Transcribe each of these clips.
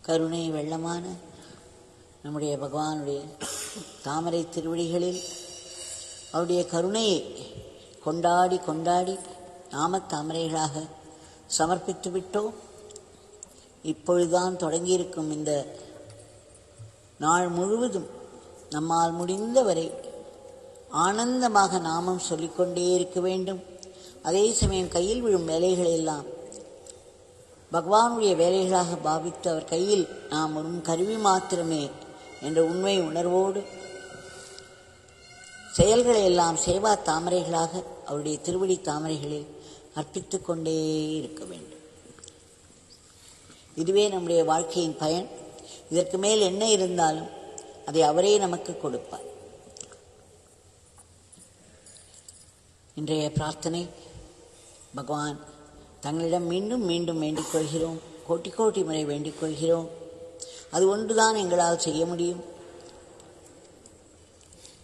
கருணை வெள்ளமான நம்முடைய பகவானுடைய தாமரை திருவடிகளில் அவருடைய கருணையை கொண்டாடி கொண்டாடி நாமத் தாமரைகளாக சமர்ப்பித்து விட்டோம். இப்பொழுதுதான் தொடங்கியிருக்கும் இந்த நாள் முழுவதும் நம்மால் முடிந்தவரை ஆனந்தமாக நாமம் சொல்லிக்கொண்டே இருக்க வேண்டும். அதே சமயம் கையில் விழும் வேலைகளை எல்லாம் பகவானுடைய வேலைகளாக பாவித்து அவர் கையில் நாம் ஒரு கருவி மாத்திரமே என்ற உண்மை உணர்வோடு செயல்களை எல்லாம் சேவா தாமரைகளாக அவருடைய திருவடி தாமரைகளில் அர்ப்பித்து கொண்டே இருக்க வேண்டும். இதுவே நம்முடைய வாழ்க்கையின் பயன். இதற்கு மேல் என்ன இருந்தாலும் அதை அவரே நமக்கு கொடுப்பார். இன்றைய பிரார்த்தனை, பகவான் தங்களிடம் மீண்டும் மீண்டும் வேண்டிக் கொள்கிறோம், கோட்டி கோட்டி முறை வேண்டிக் கொள்கிறோம். அது ஒன்றுதான் எங்களால் செய்ய முடியும்.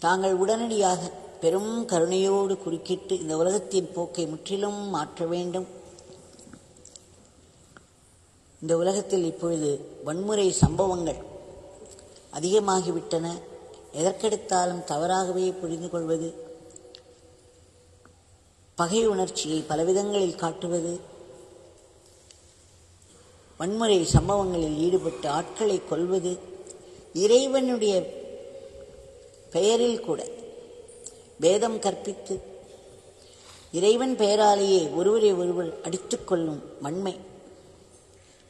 தாங்கள் உடனடியாக பெரும் கருணையோடு குறுக்கிட்டு இந்த உலகத்தின் போக்கை முற்றிலும் மாற்ற வேண்டும். இந்த உலகத்தில் இப்பொழுது வன்முறை சம்பவங்கள் அதிகமாகிவிட்டன. எதற்கெடுத்தாலும் தவறாகவே புரிந்து கொள்வது, பகை உணர்ச்சியை பலவிதங்களில் காட்டுவது, வன்முறை சம்பவங்களில் ஈடுபட்டு ஆட்களை கொல்வது, இறைவனுடைய பெயரில் கூட வேதம் கற்பித்து இறைவன் பெயராலேயே ஒருவரை ஒருவர் அடித்துக் கொள்ளும் வன்மை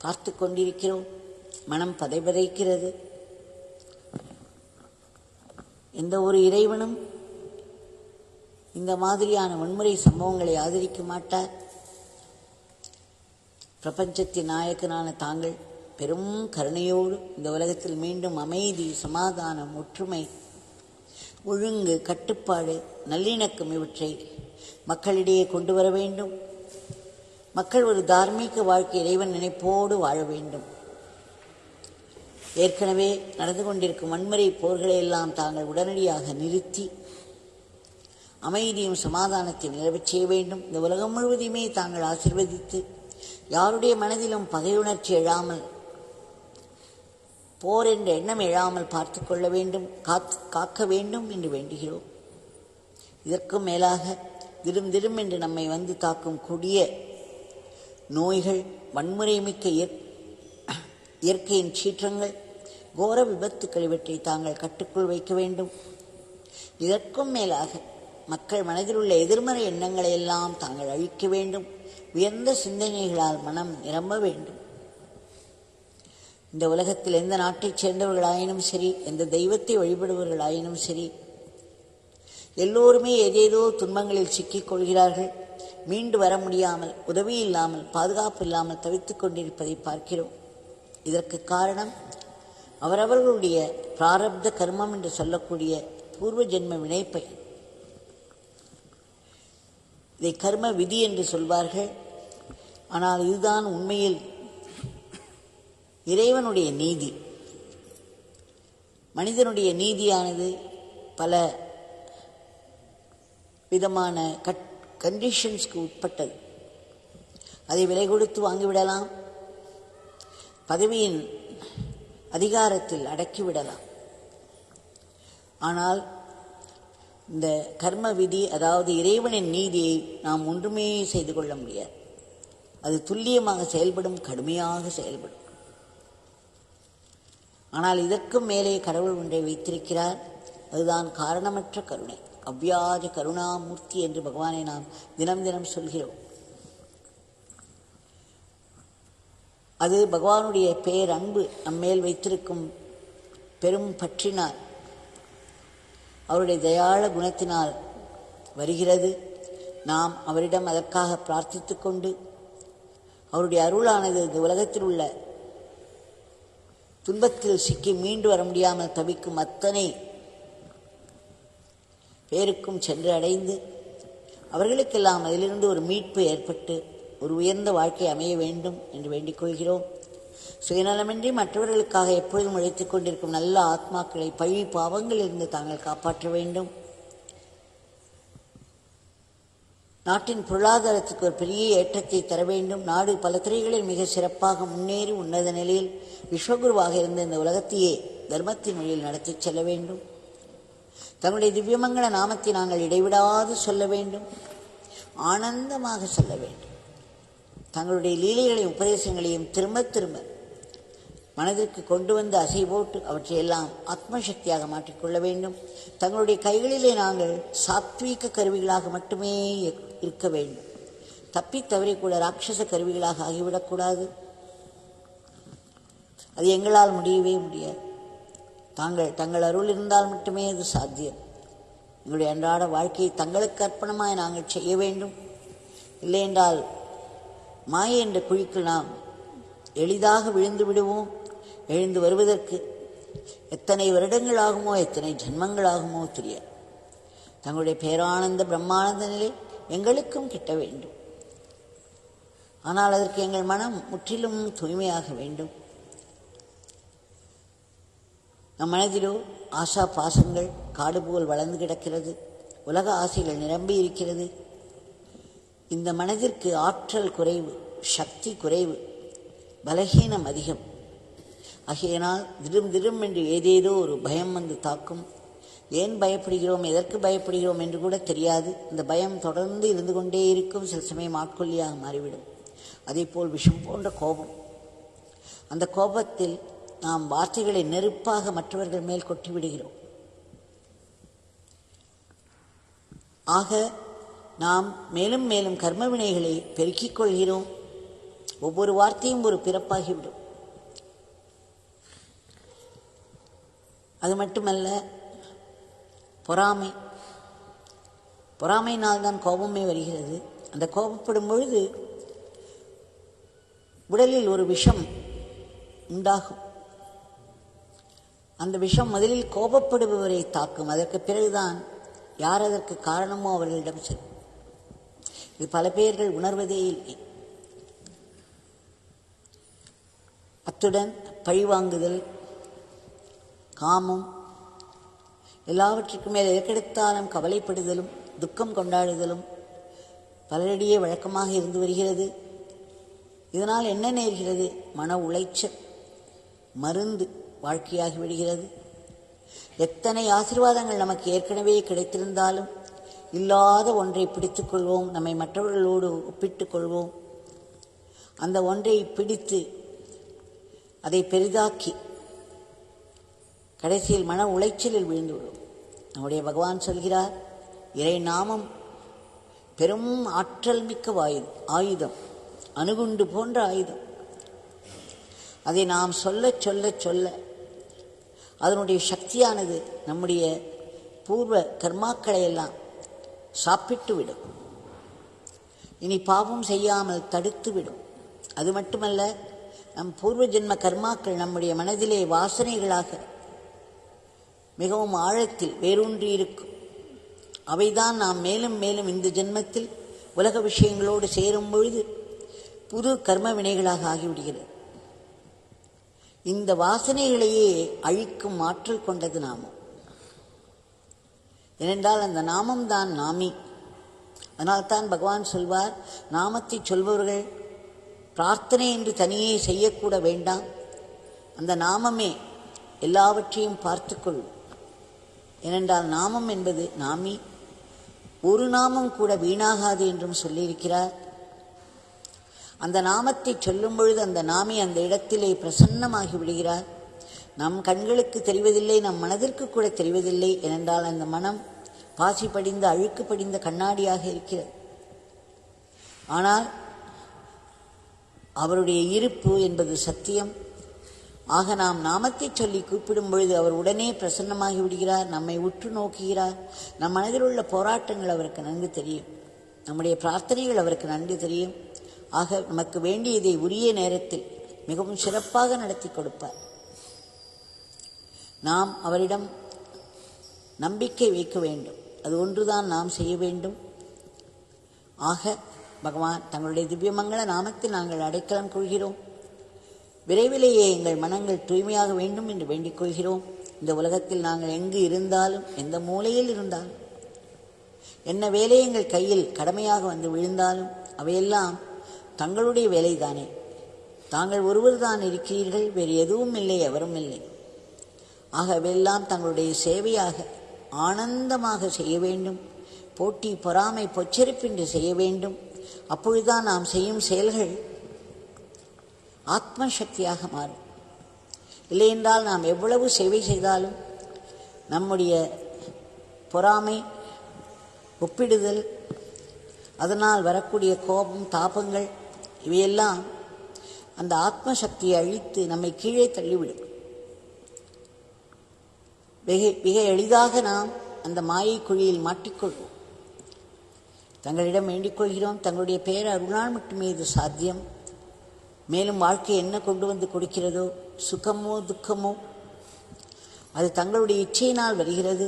பார்த்து கொண்டிருக்கிறோம். மனம் பதைபதைக்கிறது. எந்த ஒரு இறைவனும் இந்த மாதிரியான வன்முறை சம்பவங்களை ஆதரிக்க மாட்டார். பிரபஞ்சத்தின் நாயகனான தாங்கள் பெரும் கருணையோடு இந்த உலகத்தில் மீண்டும் அமைதி, சமாதானம், ஒற்றுமை, ஒழுங்கு, கட்டுப்பாடு, நல்லிணக்கம் இவற்றை மக்களிடையே கொண்டு வர வேண்டும். மக்கள் ஒரு தார்மீக வாழ்க்கை இறைவன் நினைப்போடு வாழ வேண்டும். ஏற்கனவே நடந்து கொண்டிருக்கும் வன்முறை போர்களை எல்லாம் தாங்கள் உடனடியாக நிறுத்தி அமைதியும் சமாதானத்தையும் நிலவச் செய்ய வேண்டும். இந்த உலகம் முழுவதையுமே தாங்கள் ஆசீர்வதித்து யாருடைய மனதிலும் பகையுணர்ச்சி எழாமல், போர் என்ற எண்ணம் எழாமல் பார்த்து கொள்ள வேண்டும், காக்க வேண்டும் என்று வேண்டுகிறோம். இதற்கும் மேலாக திடும் திடும் என்று நம்மை வந்து தாக்கும் கொடிய நோய்கள், வன்முறை மிக்க இயற்கையின் சீற்றங்கள், கோர விபத்துக்கள் இவற்றை தாங்கள் கட்டுக்குள் வைக்க வேண்டும். இதற்கும் மேலாக மக்கள் மனதில் உள்ள எதிர்மறை எண்ணங்களை எல்லாம் தாங்கள் அழிக்க வேண்டும். உயர்ந்த சிந்தனைகளால் மனம் நிரம்ப வேண்டும். இந்த உலகத்தில் எந்த நாட்டைச் சேர்ந்தவர்களாயினும் சரி, எந்த தெய்வத்தை வழிபடுபவர்களாயினும் சரி, எல்லோருமே ஏதேதோ துன்பங்களில் சிக்கிக் கொள்கிறார்கள். மீண்டு வர முடியாமல், உதவி இல்லாமல், பாதுகாப்பு இல்லாமல் தவித்துக் கொண்டிருப்பதை பார்க்கிறோம். இதற்கு காரணம் அவரவர்களுடைய பிராரப்த கர்மம் என்று சொல்லக்கூடிய பூர்வ ஜென்ம வினைப்பை. இதை கர்ம விதி என்று சொல்வார்கள். ஆனால் இதுதான் உண்மையில் இறைவனுடைய நீதி. மனிதனுடைய நீதியானது பல விதமான கண்டிஷன்ஸ்க்கு உட்பட்டது. அதை விலை கொடுத்து வாங்கிவிடலாம், பதவியின் அதிகாரத்தில் அடக்கிவிடலாம். ஆனால் இந்த கர்ம விதி, அதாவது இறைவனின் நீதியை நாம் ஒன்றுமே செய்து கொள்ள முடியாது. அது துல்லியமாக செயல்படும், கடுமையாக செயல்படும். ஆனால் இதற்கும் மேலே கடவுள் ஒன்றை வைத்திருக்கிறார். அதுதான் காரணமற்ற கருணை, அவ்வியாஜ கருணாமூர்த்தி என்று பகவானை நாம் தினம் தினம் சொல்கிறோம். அது பகவானுடைய பேரன்பு நம்மேல் வைத்திருக்கும் பெரும் பற்றினால், அவருடைய தயாள குணத்தினால் வருகிறது. நாம் அவரிடம் அதற்காக பிரார்த்தித்து கொண்டு அவருடைய அருளானது இந்த உலகத்தில் உள்ள துன்பத்தில் சிக்கி மீண்டு வர முடியாமல் தவிக்கும் அத்தனை பேருக்கும் சென்று அடைந்து அவர்களுக்கெல்லாம் அதிலிருந்து ஒரு மீட்பு ஏற்பட்டு ஒரு உயர்ந்த வாழ்க்கை அமைய வேண்டும் என்று வேண்டிக் கொள்கிறோம். சுயநலமின்றி மற்றவர்களுக்காக எப்பொழுதும் உழைத்துக் கொண்டிருக்கும் நல்ல ஆத்மாக்களை பழி பாவங்களிலிருந்து தாங்கள் காப்பாற்ற வேண்டும். நாட்டின் பொருளாதாரத்துக்கு ஒரு பெரிய ஏற்றத்தை தர வேண்டும். நாடு பல துறைகளில் மிக சிறப்பாக முன்னேறி உன்னத நிலையில் விஸ்வகுருவாக இருந்த இந்த உலகத்தையே தர்மத்தின் வழியில் நடத்திச் செல்ல வேண்டும். தங்களுடைய திவ்யமங்கள நாமத்தை நாங்கள் இடைவிடாது சொல்ல வேண்டும், ஆனந்தமாக சொல்ல வேண்டும். தங்களுடைய லீலைகளையும் உபதேசங்களையும் திரும்ப திரும்ப மனதிற்கு கொண்டு வந்து அசை போட்டு அவற்றையெல்லாம் ஆத்மசக்தியாக மாற்றிக்கொள்ள வேண்டும். தங்களுடைய கைகளிலே நாங்கள் சாத்வீக கருவிகளாக மட்டுமே இருக்க வேண்டும். தப்பி தவறி கூட ராட்சச கருவிகளாக ஆகிவிடக்கூடாது. அது எங்களால் முடியவே முடியாது. தங்கள் அருள் இருந்தால் மட்டுமே அது சாத்தியம். எங்களுடைய அன்றாட வாழ்க்கையை தங்களுக்கு அர்ப்பணமாய் நாங்கள் செய்ய வேண்டும். இல்லை என்றால் மாயை என்ற குழிக்குள் நாம் எளிதாக விழுந்து விடுவோம். எழுந்து வருவதற்கு எத்தனை வருடங்கள் ஆகுமோ, எத்தனை ஜென்மங்கள் ஆகுமோ தெரியாது. தங்களுடைய பேரானந்த பிரம்மானந்த நிலை எங்களுக்கும் கிட்ட வேண்டும். ஆனால் அதற்கு எங்கள் மனம் முற்றிலும் தூய்மையாக வேண்டும். நம் மனதிலோ ஆசா பாசங்கள் காடு போல் வளர்ந்து கிடக்கிறது. உலக ஆசைகள் நிரம்பி இருக்கிறது. இந்த மனதிற்கு ஆற்றல் குறைவு, சக்தி குறைவு, பலகீனம் அதிகம். ஆகையினால் திடும் என்று ஏதேதோ ஒரு பயம் வந்து தாக்கும். ஏன் பயப்படுகிறோம், எதற்கு பயப்படுகிறோம் என்று கூட தெரியாது. இந்த பயம் தொடர்ந்து இருந்து கொண்டே இருக்கும். சில சமயம் ஆட்கொல்லியாக மாறிவிடும். அதேபோல் விஷம் போன்ற கோபம். அந்த கோபத்தில் நாம் வார்த்தைகளை நெருப்பாக மற்றவர்கள் மேல் கொட்டிவிடுகிறோம். ஆக நாம் மேலும் மேலும் கர்ம வினைகளை பெருக்கிக் கொள்கிறோம். ஒவ்வொரு வார்த்தையும் ஒரு பிறப்பாகிவிடும். அது மட்டுமல்ல, பொறாமையினால்தான் கோபமே வருகிறது. அந்த கோபப்படும் பொழுது உடலில் ஒரு விஷம் உண்டாகும். அந்த விஷம் முதலில் கோபப்படுபவரை தாக்கும். அதற்கு பிறகுதான் யார் அதற்கு காரணமோ அவர்களிடம் செல்லும். இது பல பேர்கள் உணர்வதே இல்லை. அத்துடன் பழிவாங்குதல், காமம், எல்லாவற்றுக்கும் மேல் எதற்கெடுத்தாலும் கவலைப்படுதலும் துக்கம் கொண்டாடுதலும் பலரிடையே வழக்கமாக இருந்து வருகிறது. இதனால் என்ன நேர்கிறது? மன உளைச்சல் மருந்து வாழ்க்கையாகி விடுகிறது. எத்தனை ஆசீர்வாதங்கள் நமக்கு ஏற்கனவே கிடைத்திருந்தாலும் இல்லாத ஒன்றை பிடித்துக் கொள்வோம். நம்மை மற்றவர்களோடு ஒப்பிட்டுக் கொள்வோம். அந்த ஒன்றை பிடித்து அதை பெரிதாக்கி கடைசியில் மன உளைச்சலில் விழுந்துவிடும். நம்முடைய பகவான் சொல்கிறார், இறை நாமம் பெரும் ஆற்றல் மிக்க ஆயுதம், அணுகுண்டு போன்ற ஆயுதம். அதை நாம் சொல்ல சொல்ல சொல்ல அதனுடைய சக்தியானது நம்முடைய பூர்வ கர்மாக்களை எல்லாம் சாப்பிட்டு விடும். இனி பாவம் செய்யாமல் தடுத்து விடும். அது மட்டுமல்ல, நம் பூர்வ ஜென்ம கர்மாக்கள் நம்முடைய மனதிலே வாசனைகளாக மிகவும் ஆழத்தில் வேரூன்றி இருக்கும். அவைதான் நாம் மேலும் மேலும் இந்த ஜென்மத்தில் உலக விஷயங்களோடு சேரும் பொழுது புது கர்ம வினைகளாக ஆகிவிடுகிறது. இந்த வாசனைகளையே அழிக்கும் ஆற்றல் கொண்டது நாமம். ஏனென்றால் அந்த நாமம்தான் நாமி. அதனால்தான் பகவான் சொல்வார், நாமத்தை சொல்பவர்கள் பிரார்த்தனை என்று தனியே செய்யக்கூட வேண்டாம், அந்த நாமமே எல்லாவற்றையும் பார்த்துக்கொள்ளும். ஏனென்றால் நாமம் என்பது நாமி. ஒரு நாமம் கூட வீணாகாது என்றும் சொல்லியிருக்கிறார். அந்த நாமத்தை சொல்லும் பொழுது அந்த நாமி அந்த இடத்திலே பிரசன்னமாகி விடுகிறார். நம் கண்களுக்கு தெரிவதில்லை, நம் மனதிற்கு கூட தெரிவதில்லை. ஏனென்றால் அந்த மனம் பாசி படிந்த அழுக்கு படிந்த கண்ணாடியாக இருக்கிறது. ஆனால் அவருடைய இருப்பு என்பது சத்தியம். ஆக நாம் நாமத்தை சொல்லி கூப்பிடும் பொழுது அவர் உடனே பிரசன்னமாகி விடுகிறார், நம்மை உற்று நோக்குகிறார். நம் மனதில் உள்ள போராட்டங்கள் அவருக்கு நன்கு தெரியும், நம்முடைய பிரார்த்தனைகள் அவருக்கு நன்கு தெரியும். ஆக நமக்கு வேண்டியதை உரிய நேரத்தில் மிகவும் சிறப்பாக நடத்தி கொடுப்பார். நாம் அவரிடம் நம்பிக்கை வைக்க வேண்டும். அது ஒன்றுதான் நாம் செய்ய வேண்டும். ஆக பகவான் தங்களுடைய திவ்யமங்கள நாமத்தில் நாங்கள் அடைக்கலம் கொள்கிறோம். விரைவிலேயே எங்கள் மனங்கள் தூய்மையாக வேண்டும் என்று வேண்டிக் கொள்கிறோம். இந்த உலகத்தில் நாங்கள் எங்கு இருந்தாலும், எந்த மூலையில் இருந்தாலும், என்ன வேலை எங்கள் கையில் கடமையாக வந்து விழுந்தாலும் அவையெல்லாம் தங்களுடைய வேலைதானே. தாங்கள் ஒருவர் தான் இருக்கிறீர்கள், வேறு எதுவும் இல்லை, எவரும் இல்லை. ஆக அவையெல்லாம் தங்களுடைய சேவையாக ஆனந்தமாக செய்ய வேண்டும். போட்டி பொறாமை பொச்சரிப்பின்றி செய்ய வேண்டும். அப்பொழுதுதான் நாம் செய்யும் செயல்கள் ஆத்ம சக்தியாக மாறும். இல்லையென்றால் நாம் எவ்வளவு சேவை செய்தாலும் நம்முடைய பொறாமை, ஒப்பிடுதல், அதனால் வரக்கூடிய கோபம், தாபங்கள் இவையெல்லாம் அந்த ஆத்ம சக்தியை அழித்து நம்மை கீழே தள்ளிவிடும். மிக எளிதாக நாம் அந்த மாயை குழியில் மாட்டிக்கொள்வோம். தங்களிடம் வேண்டிக் கொள்கிறோம், தங்களுடைய பேர் அருளால் மட்டுமே இது சாத்தியம். மேலும் வாழ்க்கை என்ன கொண்டு வந்து கொடுக்கிறதோ, சுகமோ துக்கமோ, அது தங்களுடைய இச்சையினால் வருகிறது.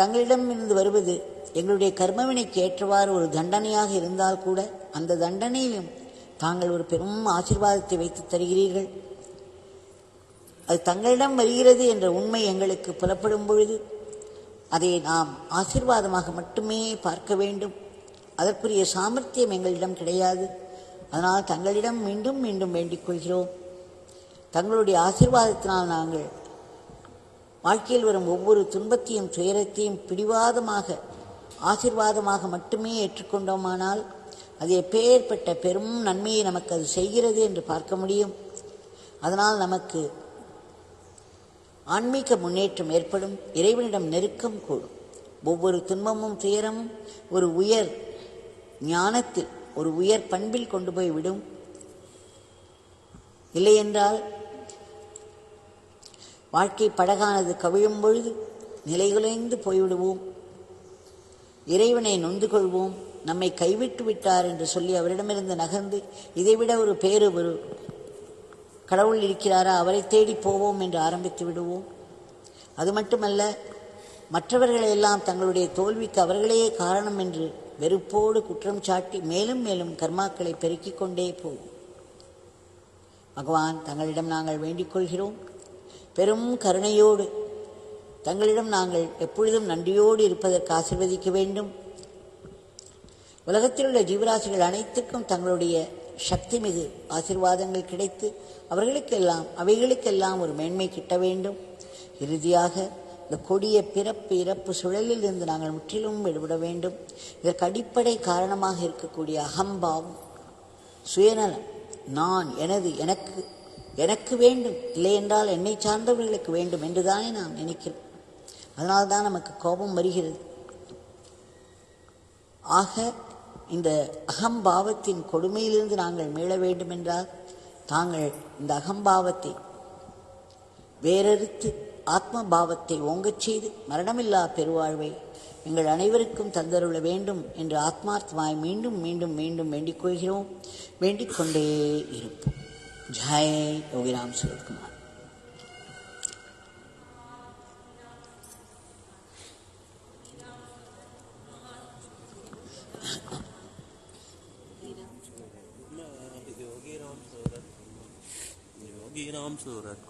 தங்களிடம் இருந்து வருவது எங்களுடைய கர்மவினைக்கு ஏற்றவாறு ஒரு தண்டனையாக இருந்தால் கூட அந்த தண்டனையிலும் தாங்கள் ஒரு பெரும் ஆசீர்வாதத்தை வைத்து தருகிறீர்கள். அது தங்களிடம் வருகிறது என்ற உண்மை எங்களுக்கு புலப்படும் பொழுது அதை நாம் ஆசீர்வாதமாக மட்டுமே பார்க்க வேண்டும். அதற்குரிய சாமர்த்தியம் எங்களிடம் கிடையாது. அதனால் தங்களிடம் மீண்டும் மீண்டும் வேண்டிக் கொள்கிறோம். தங்களுடைய ஆசீர்வாதத்தினால் நாங்கள் வாழ்க்கையில் வரும் ஒவ்வொரு துன்பத்தையும் துயரத்தையும் பிடிவாதமாக ஆசீர்வாதமாக மட்டுமே ஏற்றுக்கொண்டோமானால் அது எப்பேற்பட்ட பெரும் நன்மையை நமக்கு அது செய்கிறது என்று பார்க்க முடியும். அதனால் நமக்கு ஆன்மீக முன்னேற்றம் ஏற்படும், இறைவனிடம் நெருக்கம் கூடும். ஒவ்வொரு துன்பமும் துயரமும் ஒரு உயர் ஞானத்தில், ஒரு உயர் பண்பில் கொண்டு போய் விடும். இல்லையென்றால் வாழ்க்கை படகானது கவிழும் பொழுது நிலைகுலைந்து போய்விடுவோம். இறைவனை நொந்து கொள்வோம். நம்மை கைவிட்டு விட்டார் என்று சொல்லி அவரிடமிருந்து நகர்ந்து இதைவிட ஒரு ஒரு கடவுள் இருக்கிறாரா, அவரை தேடி போவோம் என்று ஆரம்பித்து விடுவோம். அது மட்டுமல்ல, மற்றவர்களையெல்லாம் தங்களுடைய தோல்விக்கு அவர்களே காரணம் என்று வெறுப்போடு குற்றம் சாட்டி மேலும் மேலும் கர்மாக்களை பெருக்கிக் கொண்டே போவோம். பகவான் தங்களிடம் நாங்கள் வேண்டிக் கொள்கிறோம், பெரும் கருணையோடு தங்களிடம் நாங்கள் எப்பொழுதும் நன்றியோடு இருப்பதற்கு ஆசீர்வதிக்க வேண்டும். உலகத்தில் உள்ள ஜீவராசிகள் அனைத்துக்கும் தங்களுடைய சக்தி மிகு ஆசீர்வாதங்கள் கிடைத்து அவைகளுக்கெல்லாம் ஒரு மேன்மை கிட்ட வேண்டும். இறுதியாக இந்த கொடிய பிறப்பு இறப்பு சுழலில் இருந்து நாங்கள் முற்றிலும் விடுபட வேண்டும். இதற்கு அடிப்படை காரணமாக இருக்கக்கூடிய அகம்பாவம், சுயநலம், நான், எனது, எனக்கு வேண்டும், இல்லை என்றால் என்னை சார்ந்தவர்களுக்கு வேண்டும் என்றுதானே நாம் நினைக்கிறோம். அதனால்தான் நமக்கு கோபம் வருகிறது. ஆக இந்த அகம்பாவத்தின் கொடுமையிலிருந்து நாங்கள் மீள வேண்டும் என்றால் தாங்கள் இந்த அகம்பாவத்தை வேறறுத்து ஆத்ம பாவத்தை ஓங்கச் செய்து மரணமில்லா பெருவாழ்வை எங்கள் அனைவருக்கும் தந்தருள வேண்டும் என்று ஆத்மார்த்தமாய் மீண்டும் மீண்டும் மீண்டும் வேண்டிக் கொள்கிறோம். வேண்டிக் கொண்டே இருப்போம். ஜெய் யோகிராம் சுரத்குமார். योगी राम सूरत